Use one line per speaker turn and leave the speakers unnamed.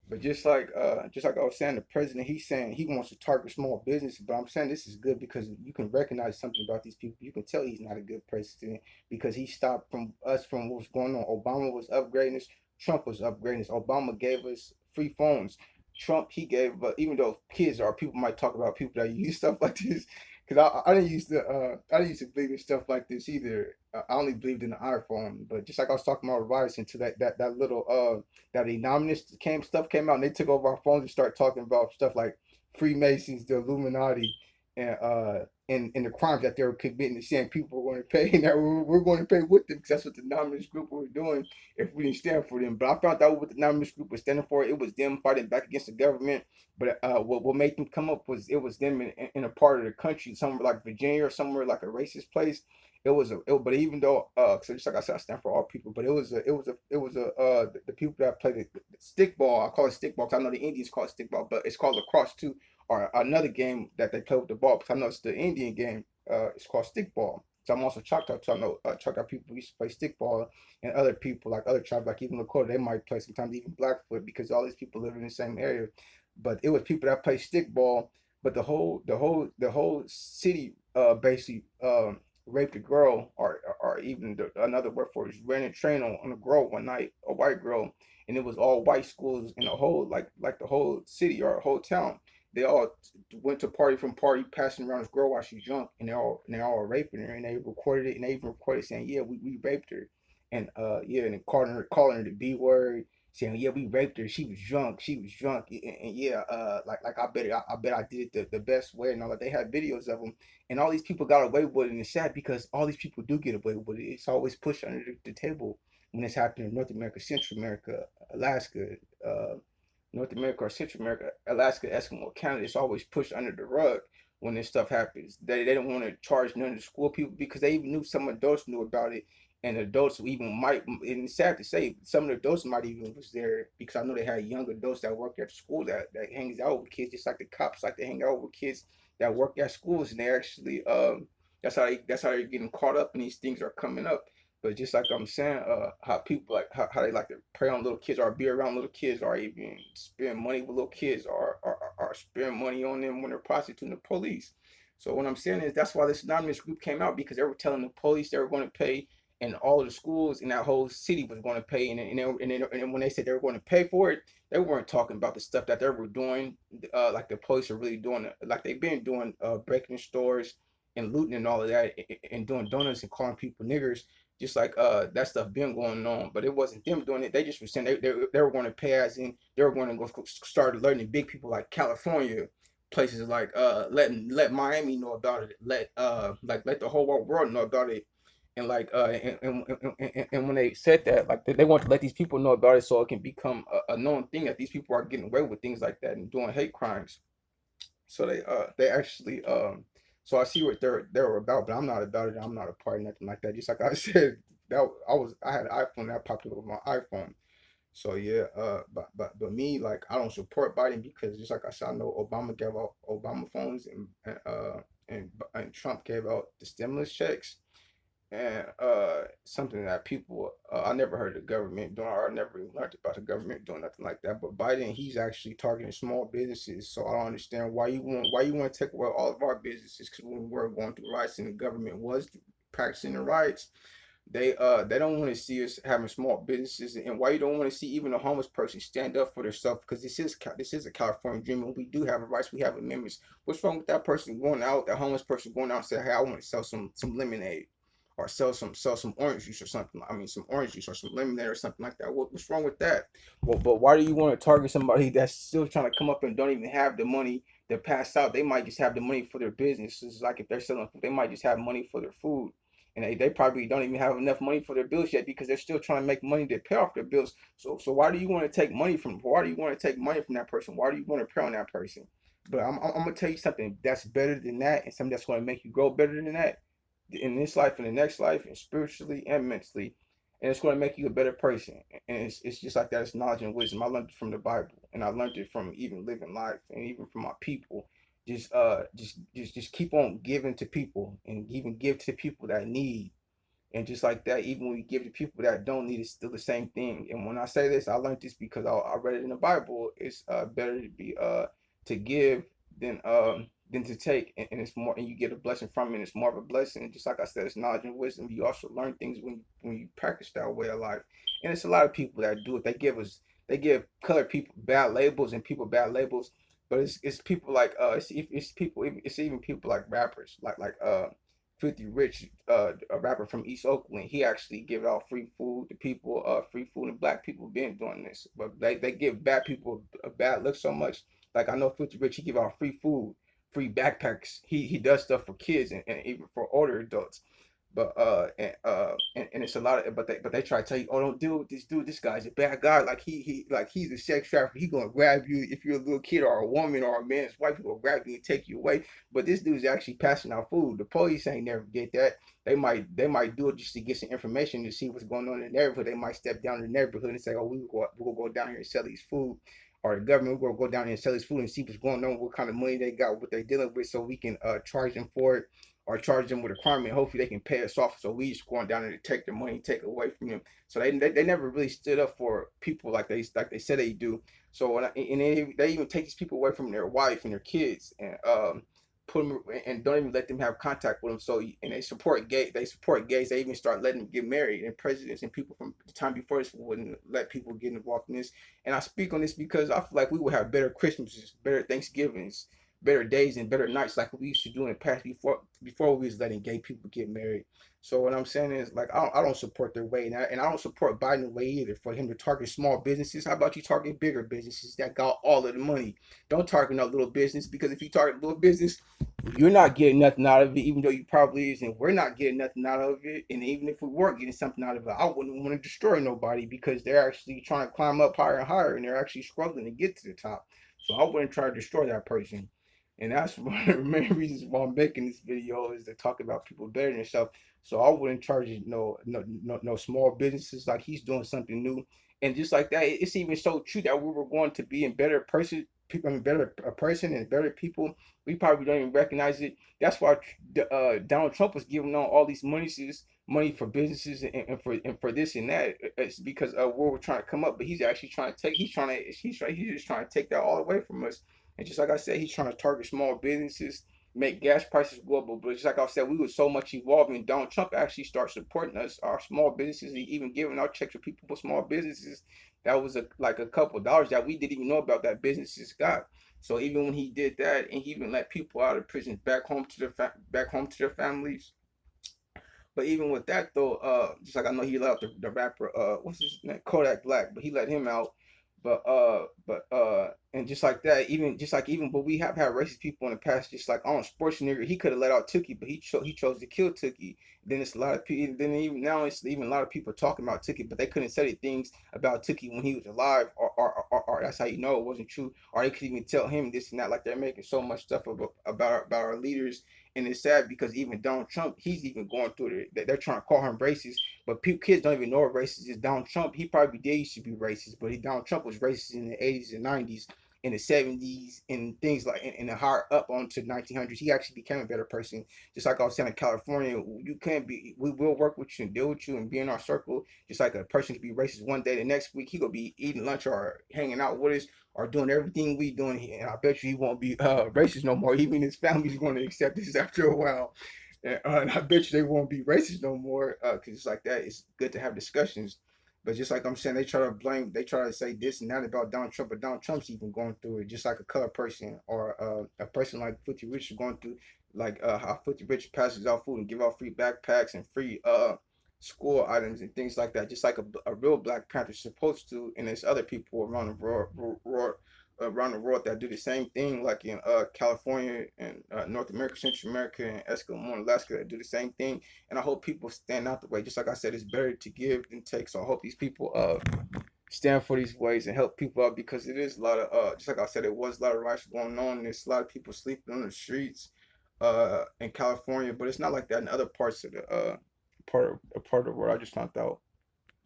But just like I was saying, the president, he's saying he wants to target small business. But I'm saying this is good because you can recognize something about these people. You can tell he's not a good president because he stopped from us from what was going on. Obama was upgrading us. Trump was upgrading us. Obama gave us free phones. Trump, he gave, even though kids are people might talk about people that use stuff like this, because I didn't used to believe in stuff like this either. I only believed in the iPhone, but just like I was talking about Ryerson to that little that anonymous came out and they took over our phones and start talking about stuff like Freemasons, the Illuminati, and the crimes that they were committing, saying people were going to pay and that we're going to pay with them because that's what the anonymous group were doing if we didn't stand for them. But I found out what the anonymous group was standing for. It was them fighting back against the government. But what made them come up was it was them in a part of the country, somewhere like Virginia or somewhere like a racist place. But even though so just like I said, I stand for all people, but the people that play the stick ball. I call it stick ball because I know the Indians call it stick ball, but it's called lacrosse too, or another game that they play with the ball. Because I know it's the Indian game. It's called stick ball. So I'm also Choctaw, so I know Choctaw people used to play stick ball, and other people like other tribes, like even Lakota, they might play sometimes even Blackfoot because all these people live in the same area. But it was people that play stick ball, but the whole city basically raped a girl, or even another word for it is ran a train on a girl one night, a white girl, and it was all white schools in the whole like the whole city or whole town. They all went to party from party, passing around this girl while she's drunk, and they all raping her, and they recorded it, and they even recorded saying, "Yeah, we raped her," and yeah, and calling her the B word, saying, "Yeah, we raped her. She was drunk, and yeah, like I bet I did it the best way and all that." They had videos of them, and all these people got away with it. And it's sad because all these people do get away with it. It's always pushed under the table when it's happening in North America, Central America, Alaska, uh, North America or Central America, Alaska, Eskimo, Canada. It's always pushed under the rug when this stuff happens. They don't want to charge none of the school people because they even knew some adults knew about it, and adults even might. And it's sad to say, some of the adults might even was there because I know they had young adults that work at school that hangs out with kids, just like the cops like to hang out with kids that work at schools, and they actually that's how they're getting caught up, and these things are coming up. But just like I'm saying, how people like how they like to prey on little kids or be around little kids or even spend money with little kids or spend money on them when they're prostituting the police. So what I'm saying is that's why this anonymous group came out because they were telling the police they were going to pay and all of the schools in that whole city was going to pay and when they said they were going to pay for it, they weren't talking about the stuff that they were doing, like the police are really doing, like they've been doing, breaking stores and looting and all of that, and doing donuts and calling people niggers, just like that stuff been going on. But it wasn't them doing it. They just were saying they were going to pay, as in they were going to go start alerting big people like California, places like let Miami know about it, let the whole world know about it. And like and when they said that, like they want to let these people know about it so it can become a known thing that these people are getting away with things like that and doing hate crimes. So they actually so I see what they're about, but I'm not about it. I'm not a part of nothing like that. Just like I said, I had an iPhone that popped up with my iPhone. So yeah, but me, like, I don't support Biden because just like I said, I know Obama gave out Obama phones, and Trump gave out the stimulus checks, and something that people, I never heard the government doing, or I never even learned about the government doing nothing like that. But Biden, he's actually targeting small businesses, so I don't understand why you want to take away all of our businesses. Because when we're going through riots and the government was practicing the riots, they don't want to see us having small businesses. And why you don't want to see even a homeless person stand up for themselves, because this is a California dream, and we do have rights, we have amendments. What's wrong with that person going out, that homeless person going out and say, hey, I want to sell some lemonade, or sell some orange juice or something. I mean, some orange juice or some lemonade or something like that. What's wrong with that? Well, but why do you want to target somebody that's still trying to come up and don't even have the money to pass out? They might just have the money for their businesses. Like if they're selling food, they might just have money for their food. And they probably don't even have enough money for their bills yet because they're still trying to make money to pay off their bills. So why do you want to take money from? Why do you want to take money from that person? Why do you want to prey on that person? But I'm gonna tell you something that's better than that, and something that's gonna make you grow better than that in this life and the next life, and spiritually and mentally, and it's going to make you a better person. And it's just like that. It's knowledge and wisdom. I learned it from the Bible, and I learned it from even living life, and even from my people. Just keep on giving to people, and even give to people that need. And just like that, even when we give to people that don't need it, still the same thing. And when I say this, I learned this because I read it in the Bible. It's better to be to give than to take, and it's more, and you get a blessing from it. And it's more of a blessing. And just like I said, it's knowledge and wisdom. You also learn things when you practice that way of life. And it's a lot of people that do it. They give colored people bad labels and people bad labels, but it's people like it's people, it's even people like rappers like 50 Rich, a rapper from East Oakland. He actually give out free food to people, free food, and black people been doing this, but they give bad people a bad look so much. Like I know 50 Rich, he give out free food, free backpacks. He does stuff for kids and even for older adults. But and it's a lot of, but they try to tell you, oh, don't deal with this dude. This guy's a bad guy. Like he's a sex trafficker. He gonna grab you if you're a little kid or a woman or a man's wife. He gonna grab you and take you away. But this dude's actually passing out food. The police ain't never did that. They might do it just to get some information to see what's going on in the neighborhood. They might step down in the neighborhood and say, oh, we'll go down here and sell these food. Or the government will go down here and sell this food and see what's going on, what kind of money they got, what they're dealing with, so we can charge them for it or charge them with a crime, and hopefully they can pay us off. So we just going down there to take their money, take it away from them. So they never really stood up for people like they said they do. So and they even take these people away from their wife and their kids, and put them and don't even let them have contact with them. So and they support gays. They even start letting them get married. And presidents and people from the time before this wouldn't let people get involved in this. And I speak on this because I feel like we would have better Christmases, better Thanksgivings, better days and better nights like we used to do in the past before we was letting gay people get married. So what I'm saying is, like, I don't support their way, and I don't support Biden's way either, for him to target small businesses. How about you target bigger businesses that got all of the money? Don't target no little business, because if you target little business, you're not getting nothing out of it, even though you probably is, and we're not getting nothing out of it. And even if we were getting something out of it, I wouldn't want to destroy nobody, because they're actually trying to climb up higher and higher, and they're actually struggling to get to the top. So I wouldn't try to destroy that person. And that's one of the main reasons why I'm making this video, is to talk about people better than themselves. So I wouldn't charge no small businesses like he's doing something new. And just like that, it's even so true that we were going to be in better person, people, I mean, better a person and better people. We probably don't even recognize it. That's why Donald Trump was giving out all these money for businesses and for this and that. It's because where we're trying to come up, but he's actually trying to take. He's just trying to take that all away from us. And just like I said, he's trying to target small businesses, make gas prices global. But just like I said, we were so much evolving. Donald Trump actually started supporting us, our small businesses, and even giving our checks to people with small businesses. That was like a couple of dollars that we didn't even know about, that businesses got. So even when he did that, and he even let people out of prison back home to their families. But even with that though, just like I know he let out the rapper, what's his name, Kodak Black, but he let him out. And just like that, even, but we have had racist people in the past. Just like on Schwarzenegger, he could have let out Tookie, but he chose to kill Tookie. Then it's a lot of people. Then even now, it's even a lot of people talking about Tookie, but they couldn't say things about Tookie when he was alive, or that's how you know it wasn't true. Or they could even tell him this and that. Like they're making so much stuff about our leaders, and it's sad because even Donald Trump, he's even going through it. They're trying to call him racist, but kids don't even know what racist is. Donald Trump, he probably did used to be racist, but Donald Trump was racist in the 80s and 90s, in the 70s, and things like in the higher up onto the 1900s. He actually became a better person. Just like I was saying in California, you can't be. We will work with you and deal with you and be in our circle. Just like a person can be racist one day, the next week he gonna be eating lunch or hanging out with us or doing everything we doing here. And I bet you he won't be racist no more. Even his family's going to accept this after a while. And I bet you they won't be racist no more, because it's like that. It's good to have discussions. But just like I'm saying, they try to say this and that about Donald Trump, but Donald Trump's even going through it, just like a colored person or a person like 50 Rich is going through, like how 50 Rich passes out food and give out free backpacks and free school items and things like that, just like a real Black Panther is supposed to. And there's other people around the world that do the same thing, like in California and North America, Central America, and Eskimo and Alaska, that do the same thing. And I hope people stand out the way. Just like I said, it's better to give than take. So I hope these people stand for these ways and help people out, because it is a lot of just like I said, it was a lot of riots going on. There's a lot of people sleeping on the streets in California, but it's not like that in other parts of the part of the world. I just found out.